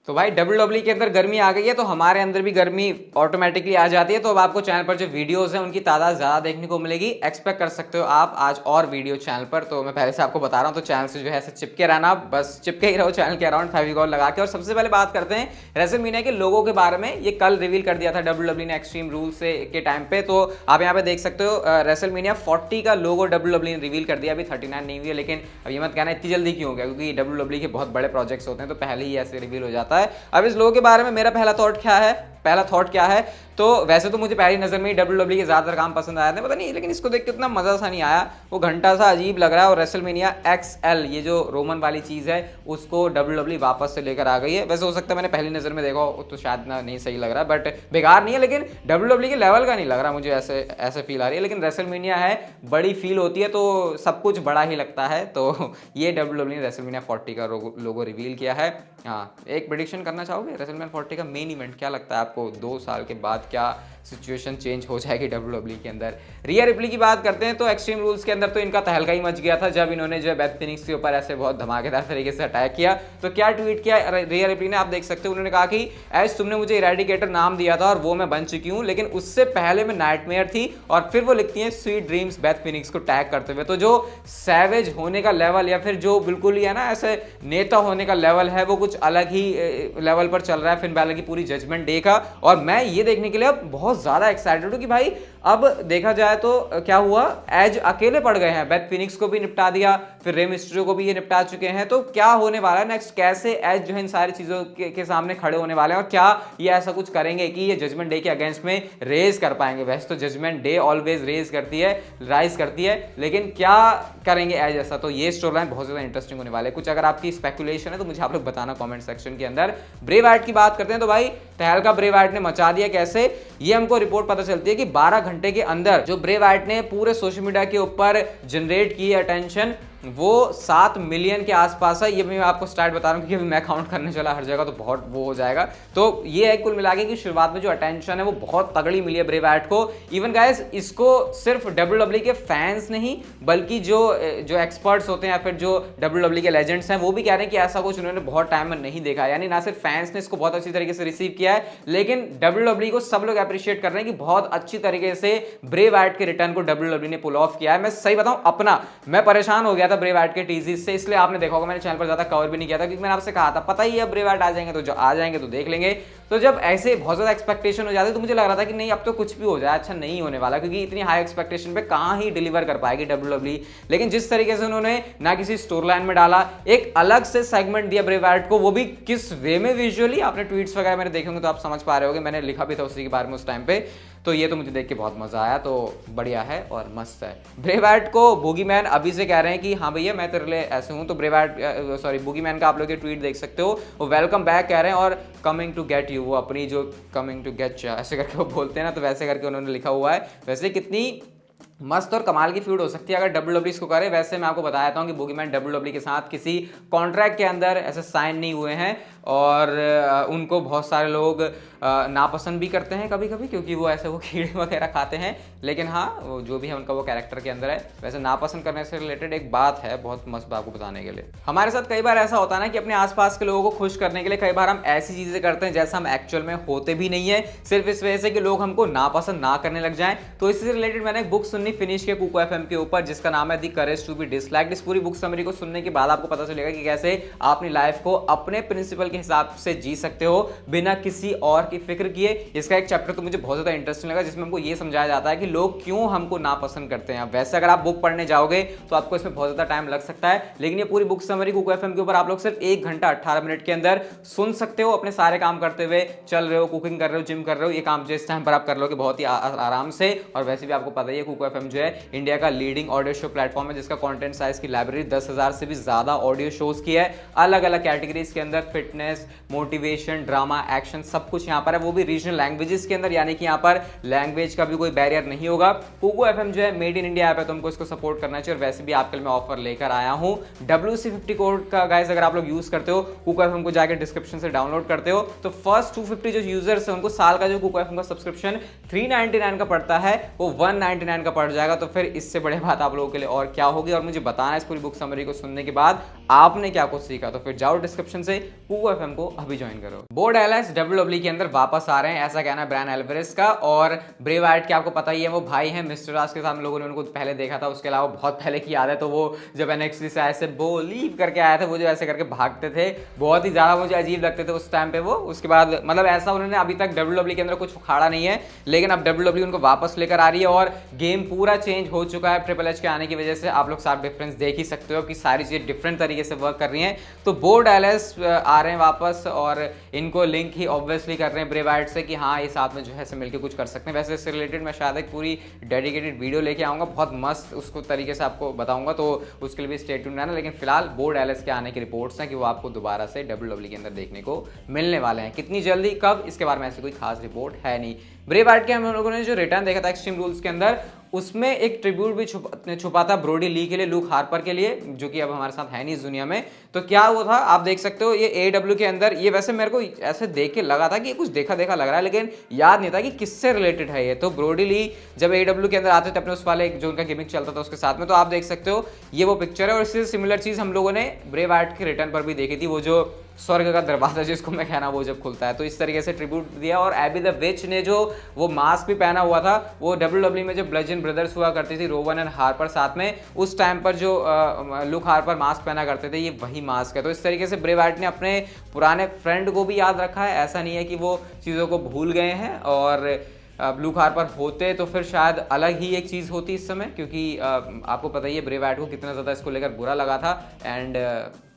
तो भाई WWE के अंदर गर्मी आ गई है, तो हमारे अंदर भी गर्मी ऑटोमेटिकली आ जाती है। तो अब आपको चैनल पर जो वीडियोस हैं उनकी तादाद ज़्यादा देखने को मिलेगी, एक्सपेक्ट कर सकते हो आप आज और वीडियो चैनल पर। तो मैं पहले से आपको बता रहा हूँ, तो चैनल से जो है ऐसे चिपके रहना, बस चिपके ही रहो चैनल के अराउंड फेविकॉल लगा के। और सबसे पहले बात करते हैं रेसलमेनिया के लोगों के बारे में। ये कल रिवील कर दिया था WWE ने एक्सट्रीम रूल से के टाइम पे। तो आप यहाँ पे देख सकते हो रेसलमेनिया 40 का लोगो WWE ने रिवील कर दिया। अभी 39 नहीं हुई है, लेकिन अब ये मत कहना इतनी जल्दी क्यों हो गया, क्योंकि WWE के बहुत बड़े प्रोजेक्ट्स होते हैं तो पहले ही ऐसे रिवील हो जाता है। अब इस लोगो के बारे में मेरा पहला थॉट क्या है, तो वैसे तो मुझे पहली नजर में ही WWE के ज्यादातर काम पसंद आए थे, पता नहीं, लेकिन इसको देख के उतना मजा सा नहीं आया। वो घंटा सा अजीब लग रहा है। और रेसलमेनिया XL ये जो रोमन वाली चीज है उसको WWE वापस से लेकर आ गई है। वैसे हो सकता है मैंने पहली नजर में देखा तो शायद ना नहीं सही लग रहा, बट बेकार नहीं है, लेकिन WWE के लेवल का नहीं लग रहा मुझे, ऐसे फील आ रही है। लेकिन रेसलमेनिया है, बड़ी फील होती है तो सब कुछ बड़ा ही लगता है। तो ये WWE ने रेसलमेनिया 40 का लोगो रिवील किया है। हाँ, एक प्रेडिक्शन करना चाहोगे रेसलमेनिया 40 का मेन इवेंट क्या लगता है आपको? 2 साल के बाद क्या सिचुएशन चेंज हो जाएगी WWE के अंदर? रिया रिप्ली की बात करते हैं तो एक्सट्रीम रूल्स के अंदर तो इनका तहलका ही मच गया था जब इन्होंने जो है बेथ फिनिक्स के ऊपर ऐसे बहुत धमाकेदार तरीके से अटैक किया। तो क्या ट्वीट किया रिया रिप्ली ने, आप देख सकते हो। उन्होंने कहा कि एज तुमने मुझे इरेडिकेटर नाम दिया था और वो मैं बन चुकी हूँ, लेकिन उससे पहले मैं नाइटमेयर थी। और फिर वो लिखती है स्वीट ड्रीम्स बेथ फिनिक्स को टैग करते हुए। तो जो सैवेज होने का लेवल या फिर जो बिल्कुल ही है ना ऐसे नेता होने का लेवल है, वो कुछ अलग ही लेवल पर चल रहा है फिन बैलर की पूरी जजमेंट डे का। और मैं ये देखने के लिए अब बहुत ज्यादा एक्साइटेड हूं कि भाई अब देखा जाए तो क्या हुआ, एज अकेले पड़ गए हैं। बेथ फिनिक्स को भी निपटा दिया, फिर रे मिस्टेरियो को भी ये निपटा चुके हैं। तो क्या होने वाला है नेक्स्ट, कैसे एज जो है इन सारी चीजों के सामने खड़े होने वाले हैं, और क्या ये ऐसा कुछ करेंगे कि ये जजमेंट डे के अगेंस्ट में रेज कर पाएंगे? वैसे तो जजमेंट डे ऑलवेज राइज करती है, लेकिन क्या करेंगे एज ऐसा? तो ये स्टोरी लाइन बहुत ज्यादा इंटरेस्टिंग होने वाले। कुछ अगर आपकी स्पेकुलेशन है तो मुझे आप लोग बताना कमेंट सेक्शन के अंदर। ब्रे वाइट की बात करते हैं तो भाई तहलका ब्रे वाइट ने मचा दिया। कैसे? ये हमको रिपोर्ट पता चलती है कि 12 घंटे के अंदर जो ब्रे वाइट ने पूरे सोशल मीडिया के ऊपर जनरेट की अटेंशन, वो 7 मिलियन के आसपास है। ये मैं आपको स्टार्ट बता रहा हूँ क्योंकि मैं काउंट करने चला हर जगह तो बहुत वो हो जाएगा। तो ये है कुल मिला के कि शुरुआत में जो अटेंशन है वो बहुत तगड़ी मिली है ब्रे वाइट को। इवन गाइस इसको सिर्फ WWE के फैंस नहीं, बल्कि जो एक्सपर्ट्स होते हैं या फिर जो WWE के लेजेंड्स हैं वो भी कह रहे हैं कि ऐसा कुछ उन्होंने बहुत टाइम में नहीं देखा। यानी ना सिर्फ फैंस ने इसको बहुत अच्छी तरीके से रिसीव किया है, लेकिन WWE को सब लोग अप्रिशिएट कर रहे हैं कि बहुत अच्छी तरीके से ब्रे वाइट के रिटर्न को WWE ने पुल ऑफ किया है। मैं सही बताऊं, मैं परेशान हो गया था ब्रे वाइट के टीजीज से, इसलिए आपने देखा होगा मैंने चैनल पर ज्यादा कवर भी नहीं किया था, क्योंकि मैंने आपसे कहा था पता ही है ब्रे वाइट आ जाएंगे तो जो आ जाएंगे तो देख लेंगे। तो जब ऐसे बहुत ज्यादा एक्सपेक्टेशन हो जाती तो मुझे लग रहा था कि नहीं अब तो कुछ भी हो जाए, अच्छा नहीं होने वाला, क्योंकि इतनी हाई एक्सपेक्टेशन पे कहां ही डिलीवर कर पाएगी WWE। लेकिन जिस तरीके से उन्होंने ना किसी स्टोरी लाइन में डाला, एक अलग से सेगमेंट दिया ब्रे वाइट को, वो भी किस वे में विजुअली, आपने ट्वीट्स वगैरह मैंने देखे होंगे तो आप समझ पा रहे होगे, मैंने लिखा भी था उसी के बारे में उस टाइम पे। तो ये तो मुझे देख के बहुत मजा आया। तो बढ़िया है और मस्त है। ब्रे वाइट को बूगीमैन अभी से कह रहे हैं कि हाँ भैया मैं तेरे लिए ऐसे हूं। तो ब्रे वाइट बूगीमैन का आप लोग ये ट्वीट देख सकते हो, वो वेलकम बैक कह रहे हैं और कमिंग टू गेट यू, वो अपनी जो कमिंग टू गेट ऐसे करके वो बोलते हैं ना, तो वैसे करके उन्होंने लिखा हुआ है। वैसे कितनी मस्त और कमाल की फीड हो सकती है अगर WWE इसको करे। वैसे मैं आपको बताया था कि बूगीमैन WWE के साथ किसी कॉन्ट्रैक्ट के अंदर ऐसे साइन नहीं हुए हैं, और उनको बहुत सारे लोग नापसंद भी करते हैं कभी कभी, क्योंकि वो ऐसे वो कीड़े वगैरह खाते हैं। लेकिन हाँ, वो जो भी है उनका वो कैरेक्टर के अंदर है। वैसे नापसंद करने से रिलेटेड एक बात है बहुत मस्त आपको बताने के लिए। हमारे साथ कई बार ऐसा होता है ना कि अपने आसपास के लोगों को खुश करने के लिए कई बार हम ऐसी चीजें करते हैं जैसा हम एक्चुअल में होते भी नहीं है, सिर्फ इस वजह से कि लोग हमको नापसंद ना करने लग जाएं। तो इससे रिलेटेड मैंने एक बुक सुननी फिनिश के कुको FM के ऊपर, जिसका नाम है दी करेज टू बी डिसलाइक्ड। इस पूरी बुक समरी को सुनने के बाद आपको पता चलेगा कि कैसे आप अपनी लाइफ को अपने प्रिंसिपल के हिसाब से जी सकते हो बिना किसी और की फिक्र किए। इसका एक चैप्टर तो मुझे बहुत ज्यादा इंटरेस्टिंग लगा, जिसमें हमको ये समझाया जाता है कि लोग क्यों हमको नापसंद करते हैं। वैसे अगर आप बुक पढ़ने जाओगे तो आपको इसमें बहुत ज्यादा टाइम लग सकता है, लेकिन ये पूरी बुक समरी कुको FM के ऊपर आप लोग सिर्फ 1 घंटा 18 मिनट के अंदर सुन सकते हो। अपने सारे काम करते हुए, चल रहे हो, कुकिंग कर रहे हो, जिम कर रहे हो, ये काम जो इस टाइम पर आप कर लोगे बहुत ही आराम से। और वैसे भी आपको पता ही है कुको FM जो है इंडिया का लीडिंग ऑडियो शो प्लेटफॉर्म है, जिसका कंटेंट साइज की लाइब्रेरी 10,000 से भी ज्यादा ऑडियो शोज की है, अलग अलग कैटेगरीज के अंदर, फिटनेस, मोटिवेशन, ड्रामा, एक्शन, सब कुछ यहाँ पर है, वो भी रीजनल लैंग्वेजेस के अंदर, यानी कि यहाँ पर लैंग्वेज का भी कोई बैरियर नहीं होगा। कुको FM जो है मेड इन इंडिया ऐप है, तुमको इसको सपोर्ट करना चाहिए। और वैसे भी आपके लिए मैं ऑफर लेकर आया हूँ WC50 कोड का। गाइस अगर आप लोग यूज करते हो कुको FM को जाकर डिस्क्रिप्शन से डाउनलोड करते हो, तो फर्स्ट 250 जो यूजर्स है उनको साल का जो कुको FM का सब्सक्रिप्शन 399 का पड़ता है वो 199 का पड़ जाएगा। तो फिर इससे बड़े बात आप लोगों के लिए और क्या होगी। और मुझे बताना इस पूरी बुक समरी को सुनने के बाद आपने क्या कुछ सीखा, तो फिर जाओ डिस्क्रिप्शन से पूको एफएम को अभी ज्वाइन करो। बो डैलस डब्ल्यूडब्ल्यूई के अंदर वापस आ रहे हैं, ऐसा कहना है ब्रायन एल्वारेज का। और ब्रे वाइट के आपको पता ही है वो भाई हैं मिस्टर राज के साथ, लोगों ने उनको पहले देखा था, उसके अलावा बहुत पहले की याद है तो वो जब NXT से ऐसे बोलीव करके आया था, वो जो ऐसे करके भागते थे, बहुत ही ज्यादा मुझे अजीब लगते थे उस टाइम पे वो। उसके बाद मतलब ऐसा उन्होंने अभी तक डब्ल्यूडब्ल्यूई के अंदर कुछ उखाड़ा नहीं है, लेकिन अब डब्ल्यूडब्ल्यूई उनको वापस लेकर आ रही है और गेम पूरा चेंज हो चुका है ट्रिपल एच के आने की वजह से। आप लोग साफ डिफरेंस देख ही सकते हो कि सारी चीजें डिफरेंट तरीके से वर्क कर रही हैं। तो बो डैलस आ रहे हैं वापस और इनको लिंक ही ऑब्वियसली कर रहे हैं ब्रे वाइट से कि हाँ ये साथ में जो है मिलकर कुछ कर सकते हैं। वैसे इससे रिलेटेड मैं शायद एक पूरी डेडिकेटेड वीडियो लेके आऊँगा, बहुत मस्त उसको तरीके से आपको बताऊंगा, तो उसके लिए भी स्टे ट्यून्ड रहना। लेकिन फिलहाल बो डैलस के आने की रिपोर्ट्स हैं कि वो आपको दोबारा से डब्ल्यूडब्ल्यूई के अंदर देखने को मिलने वाले हैं। कितनी जल्दी कब, इसके बारे में ऐसी कोई खास रिपोर्ट है नहीं। ब्रे वाइट के हम लोगों ने जो रिटर्न देखा था एक्सट्रीम रूल्स के अंदर, उसमें एक ट्रिब्यूट भी छुपा था ब्रोडी ली के लिए, लूक हार्पर के लिए, जो कि अब हमारे साथ है नहीं इस दुनिया में। तो क्या वो था आप देख सकते हो ये AEW के अंदर। ये वैसे मेरे को ऐसे देख के लगा था कि कुछ देखा देखा लग रहा है, लेकिन याद नहीं था कि किससे रिलेटेड है ये। तो ब्रोडी ली जब AEW के अंदर आते थे अपने उस वाले जो उनका गिमिक चलता था उसके साथ में, तो आप देख सकते हो ये वो पिक्चर है। और इससे सिमिलर चीज हम लोगों ने ब्रे वाइट के रिटर्न पर भी देखी थी, वो जो स्वर्ग का दरवाजा जिसको मैं कहना, वो जब खुलता है तो इस तरीके से ट्रिब्यूट दिया। और एबी द विच ने जो वो मास्क भी पहना हुआ था, वो डब्ल्यूडब्ल्यूई में जो ब्लजन ब्रदर्स हुआ करती थी, रोवन एंड हार्पर साथ में, उस टाइम पर जो लुक हार्पर मास्क पहना करते थे, ये वही मास्क है। तो इस तरीके से ब्रे वाइट ने अपने पुराने फ्रेंड को भी याद रखा है, ऐसा नहीं है कि वो चीज़ों को भूल गए हैं। और लुक हार्पर होते तो फिर शायद अलग ही एक चीज़ होती इस समय, क्योंकि आपको पता ही है ब्रे वाइट को कितना ज़्यादा इसको लेकर बुरा लगा था। एंड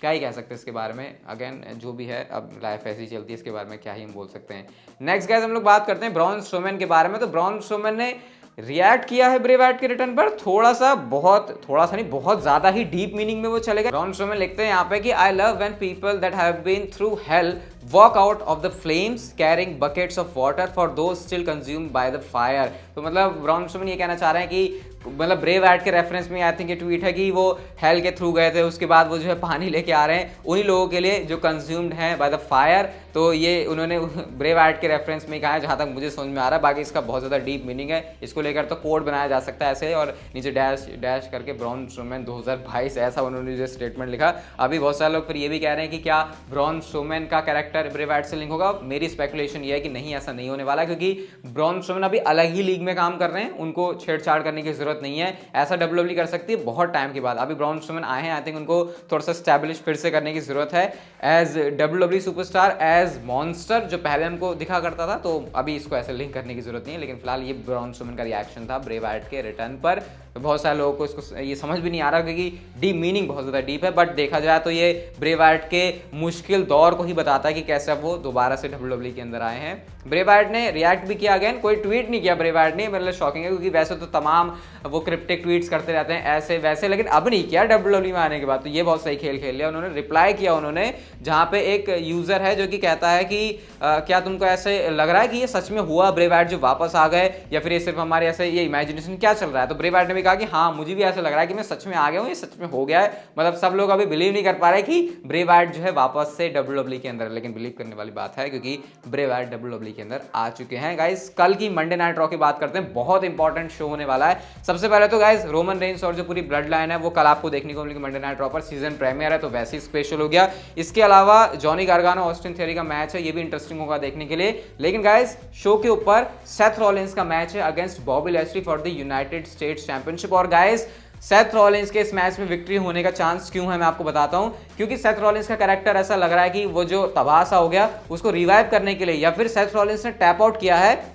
क्या ही कह सकते हैं इसके बारे में, अगेन जो भी है अब लाइफ ऐसी चलती है, इसके बारे में क्या ही हम बोल सकते हैं। नेक्स्ट गाइस हम लोग बात करते हैं ब्रॉन स्ट्रोमैन के बारे में। तो ब्रॉन स्ट्रोमैन ने रिएक्ट किया है ब्रे वाइट के रिटर्न पर, थोड़ा सा नहीं बहुत ज्यादा ही डीप मीनिंग में वो चलेगा। ब्रॉन स्ट्रोमैन लिखते हैं यहाँ पे कि I love when people that have been through hell walk out of the flames carrying buckets of water for those still consumed by the fire. तो मतलब ब्रॉन स्ट्रोमैन ये कहना चाह रहे हैं कि मतलब ब्रे वाइट के रेफरेंस में आई थिंक ये ट्वीट है कि वो हेल के थ्रू गए थे, उसके बाद वो जो है पानी लेके आ रहे हैं उन्हीं लोगों के लिए जो कंज्यूम्ड हैं बाय द फायर। तो ये उन्होंने ब्रे वाइट के रेफरेंस में कहा है, जहाँ तक मुझे समझ में आ रहा है। बाकी इसका बहुत ज़्यादा डीप मीनिंग है, इसको लेकर तो कोड बनाया जा सकता है ऐसे, और नीचे डैश डैश करके ब्रॉन स्ट्रोमैन 2022 ऐसा उन्होंने जो स्टेटमेंट लिखा। अभी बहुत सारे लोग फिर ये भी कह रहे हैं कि क्या ब्रॉन स्ट्रोमैन का कैरेक्टर ब्रे वाइट से लिंक होगा। मेरी स्पेकुलेशन ये है कि नहीं, ऐसा नहीं होने वाला, क्योंकि ब्रॉन स्ट्रोमैन अभी अलग ही लीग में काम कर रहे हैं, उनको छेड़छाड़ करने की जरूरत नहीं है। ऐसा डब्ल्यूडब्ल्यूई कर सकती है बहुत टाइम के बाद। अभी ब्रॉन स्ट्रोमैन आए हैं, आई थिंक उनको थोड़ा सा स्टैब्लिश फिर से करने की जरूरत है as WWE superstar, as monster जो पहले हमको दिखा करता था। तो अभी इसको ऐसे लिंक करने की जरूरत नहीं है। लेकिन फिलहाल ये ब्रॉन स्ट्रोमैन का रिएक्शन था ब्रे वाइट के रिटर्न पर। तो बहुत सारे लोगों को इसको ये समझ भी नहीं आ रहा, क्योंकि डीप मीनिंग बहुत ज़्यादा डीप है। बट देखा जाए तो ये ब्रे वाइट के मुश्किल दौर को ही बताता है कि कैसे अब वो दोबारा से डब्ल्यूडब्ल्यूई के अंदर आए हैं। ब्रे वाइट ने रिएक्ट भी किया, अगेन कोई ट्वीट नहीं किया ब्रे वाइट ने, मेरे लिए शॉकिंग है, क्योंकि वैसे तो तमाम वो क्रिप्टिक ट्वीट्स करते रहते हैं ऐसे वैसे, लेकिन अब नहीं किया डब्ल्यूडब्ल्यूई में आने के बाद। तो ये बहुत सही खेल खेल लिया उन्होंने। रिप्लाई किया उन्होंने, जहाँ पे एक यूजर है जो कि कहता है कि क्या तुमको ऐसे लग रहा है कि ये सच में हुआ, ब्रे वाइट जो वापस आ गए, या फिर ये सिर्फ हमारे ऐसे ये इमेजिनेशन क्या चल रहा है। तो ब्रे वाइट ने भी कहा कि हाँ मुझे भी ऐसा लग रहा है कि मैं सच में आ गया हूँ, ये सच में हो गया है। मतलब सब लोग अभी बिलीव नहीं कर पा रहे कि ब्रे वाइट जो है वापस से डब्ल्यूडब्ल्यूई के अंदर, लेकिन बिलीव करने वाली बात है क्योंकि ब्रे वाइट डब्ल्यूडब्ल्यूई के अंदर आ चुके हैं। गाइस कल की मंडे नाइट रॉ की बात करते हैं, बहुत इंपॉर्टेंट शो होने वाला है। सबसे पहले तो गाइस रोमन रेंस और जो पूरी ब्लड लाइन है वो कल आपको देखने को मिलेगी मंडे नाइट रॉ पर। सीजन प्रीमियर है तो वैसे ही स्पेशल हो गया। इसके अलावा जॉनी गार्गानो ऑस्टिन थियरी का मैच है, ये भी इंटरेस्टिंग होगा देखने के लिए। लेकिन गाइस शो के ऊपर सेथ रॉलिंस का मैच है against Bobby Lashley for the United states championship. और गाइस सेथ रॉलिंस के इस मैच में विक्ट्री होने का चांस क्यों है मैं आपको बताता हूं। क्योंकि सेथ रॉलिंस का कैरेक्टर ऐसा लग रहा है कि वो जो तबासा हो गया उसको रिवाइव करने के लिए, या फिर सेथ रॉलिंस ने टैप आउट किया है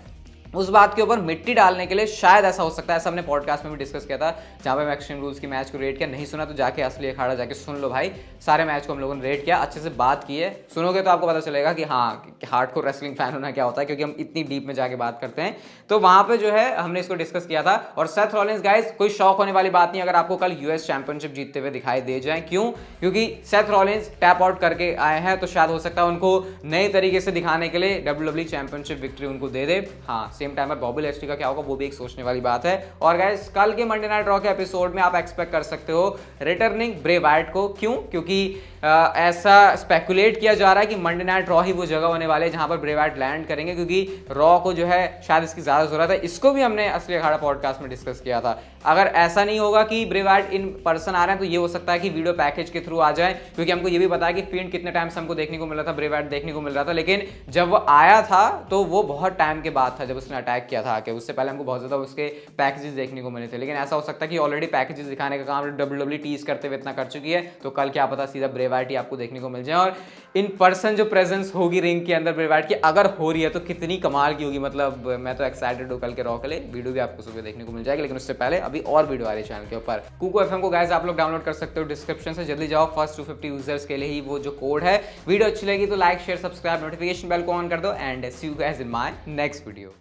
उस बात के ऊपर मिट्टी डालने के लिए, शायद ऐसा हो सकता है। ऐसा हमने पॉडकास्ट में भी डिस्कस किया था, जहां पे मैं एक्सट्रीम रूल्स की मैच को रेट किया। नहीं सुना तो जाके असली अखाड़ा जाके सुन लो भाई, सारे मैच को हम लोगों ने रेट किया, अच्छे से बात की है। सुनोगे तो आपको पता चलेगा कि हाँ हार्डकोर रेसलिंग फैन होना क्या होता है, क्योंकि हम इतनी डीप में जाके बात करते हैं। तो वहां पे जो है हमने इसको डिस्कस किया था। और सेथ रॉलिंस गाइस कोई शौक होने वाली बात नहीं अगर आपको कल यूएस चैंपियनशिप जीतते हुए दिखाई दे जाए। क्यों? क्योंकि सेथ रॉलिंस टैप आउट करके आए हैं, तो शायद हो सकता है उनको नए तरीके से दिखाने के लिए डब्ल्यूडब्ल्यूई चैंपियनशिप विक्ट्री उनको दे दे। हाँ सेम टाइम पर बॉबी लैशली का क्या होगा वो भी एक सोचने वाली बात है। और गाइस कल के मंडे नाइट रॉ के एपिसोड में आप एक्सपेक्ट कर सकते हो रिटर्निंग ब्रे वाइट को। क्यों? क्योंकि ऐसा स्पेकुलेट किया जा रहा है कि मंडे नाइट रॉ ही वो जगह होने वाले है जहां पर ब्रे वाइट लैंड करेंगे, क्योंकि रॉ को जो है शायद इसकी ज्यादा जरूरत है। इसको भी हमने असली अखाड़ा पॉडकास्ट में डिस्कस किया था। अगर ऐसा नहीं होगा कि ब्रे वाइट इन पर्सन आ रहे हैं तो ये हो सकता है कि वीडियो पैकेज के थ्रू आ जाए, क्योंकि हमको ये भी पता है कि फील्ड कितने टाइम से हमको देखने को मिल रहा था, ब्रे वाइट देखने को मिल रहा था, लेकिन जब वो आया था तो वो बहुत टाइम के बाद था जब उसने अटैक किया था आके। उससे पहले हमको बहुत ज्यादा उसके पैकेजेस देखने को मिले थे, लेकिन ऐसा हो सकता है कि ऑलरेडी पैकेजेस दिखाने का काम WWE टीज करते हुए इतना कर चुकी है, तो कल क्या पता सीधा ब्रे वाइट ही आपको देखने को मिल जाए। और इन पर्सन जो प्रेजेंस होगी रिंग के अंदर ब्रे वाइट की अगर हो रही है तो कितनी कमाल की होगी। मतलब मैं तो एक्साइटेड हूँ कल के रॉ के लिए। वीडियो भी आपको सुबह देखने को मिल जाएगी, लेकिन उससे पहले अभी और वीडियो आ रही है चैनल के ऊपर। कुको एफएम को गाइस आप लोग डाउनलोड कर सकते हो डिस्क्रिप्शन से, जल्दी जाओ। फर्स्ट 250 यूजर्स के लिए ही वो जो कोड है। वीडियो अच्छी लगी तो like share subscribe notification bell को ऑन कर दो and see you guys in my next video.